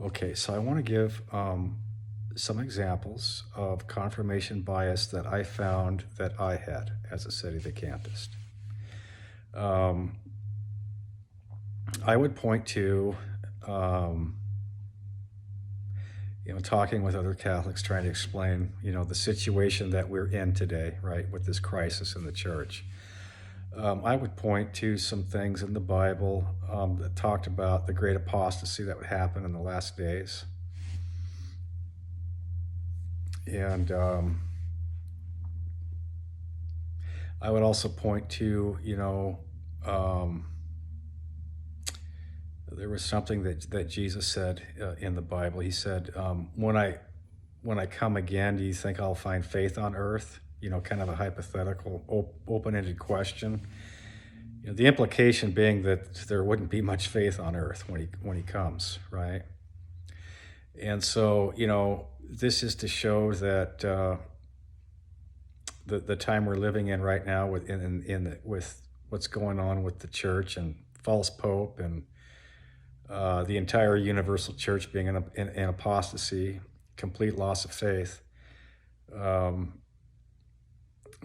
Okay, so I want to give some examples of confirmation bias that I found that I had as a Sede decantist. Um, I would point to, um, talking with other Catholics, trying to explain, the situation that we're in today, right, with this crisis in the church. I would point to some things in the Bible that talked about the great apostasy that would happen in the last days. And I would also point to, um, there was something that Jesus said in the Bible. He said, when I come again, do you think I'll find faith on earth? Kind of a hypothetical, open-ended question. The implication being that there wouldn't be much faith on earth when he comes, right? And so, this is to show that the time we're living in right now with what's going on with the church and false pope and the entire universal church being in apostasy, complete loss of faith.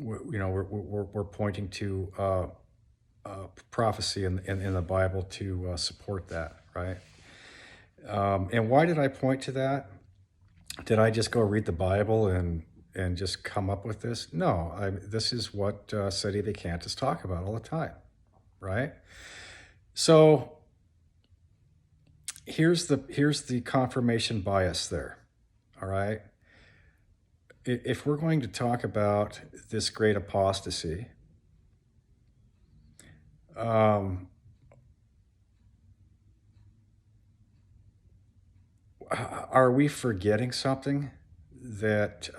We're pointing to prophecy in the Bible to support that, right? And why did I point to that? Did I just go read the Bible and just come up with this? No, this is what Sede Vacantis talk about all the time, right? So here's the confirmation bias there, all right? If we're going to talk about this great apostasy, are we forgetting something that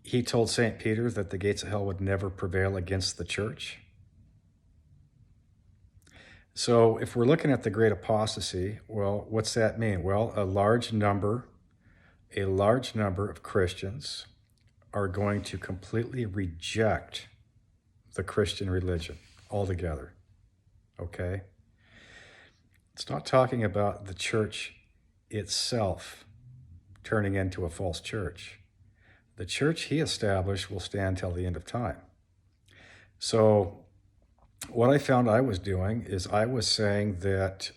he told St. Peter that the gates of hell would never prevail against the church? So if we're looking at the great apostasy, well, what's that mean? Well, a large number of Christians are going to completely reject the Christian religion altogether, okay? It's not talking about the church itself turning into a false church. The church he established will stand till the end of time. So what I found I was doing is I was saying that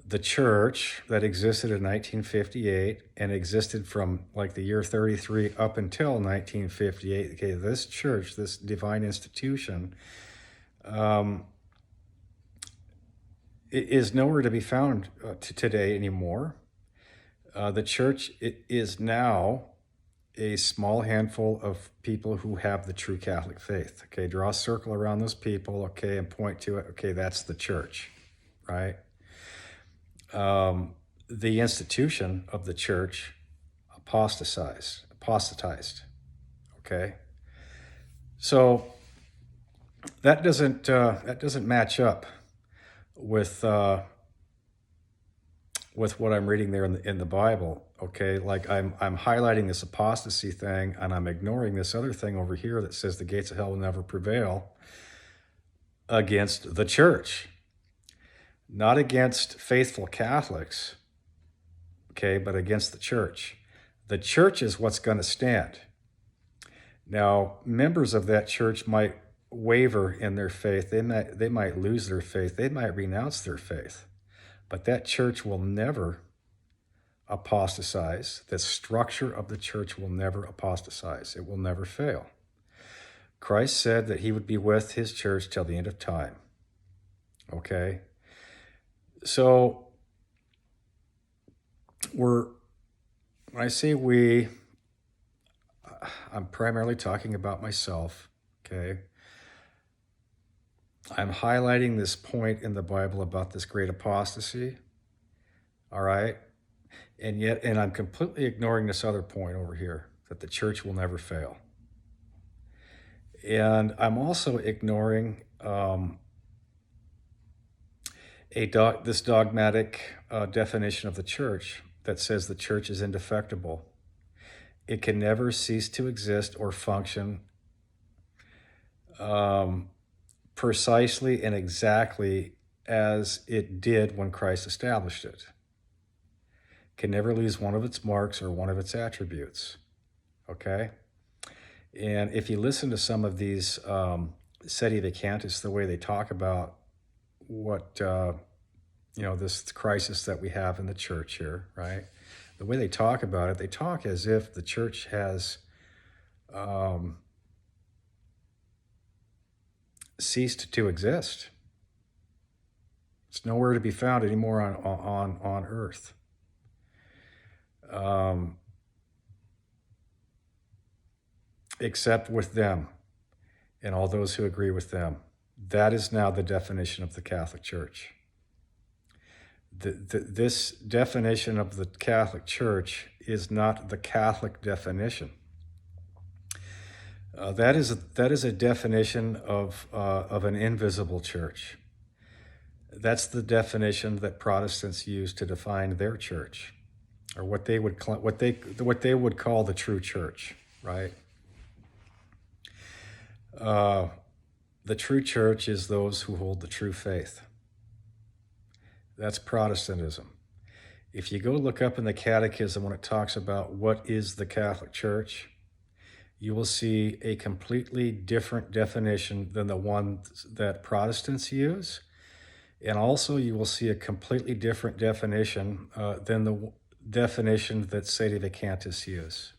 the church that existed in 1958 and existed from like the year 33 up until 1958, okay, this church, this divine institution, is nowhere to be found today anymore. The church is now a small handful of people who have the true Catholic faith. Okay, draw a circle around those people, okay, and point to it. Okay, that's the church, right? The institution of the church apostatized. Okay, so that doesn't match up with what I'm reading there in the Bible. Okay, like I'm highlighting this apostasy thing and I'm ignoring this other thing over here that says the gates of hell will never prevail against the church, not against faithful Catholics, okay, but against the church. The church is what's going to stand. Now, members of that church might waver in their faith. They might lose their faith. They might renounce their faith. But that church will never apostatize. The structure of the church will never apostatize. It will never fail. Christ said that he would be with his church till the end of time. Okay? So, when I say we, I'm primarily talking about myself, okay? I'm highlighting this point in the Bible about this great apostasy, all right? And I'm completely ignoring this other point over here, that the church will never fail. And I'm also ignoring this dogmatic definition of the church that says the church is indefectible. It can never cease to exist or function precisely and exactly as it did when Christ established it. Can never lose one of its marks or one of its attributes. Okay? And if you listen to some of these Sede Vacantis, the way they talk about what, this crisis that we have in the church here, right? The way they talk about it, they talk as if the church has ceased to exist. It's nowhere to be found anymore on earth. Except with them and all those who agree with them. That is now the definition of the Catholic Church. This definition of the Catholic Church is not the Catholic definition. That is a definition of an invisible church. That's the definition that Protestants use to define their church, or what they would call the true church, right? The true church is those who hold the true faith. That's Protestantism. If you go look up in the Catechism when it talks about what is the Catholic Church, you will see a completely different definition than the one that Protestants use. And also you will see a completely different definition than the definition that Sede Vacantis use.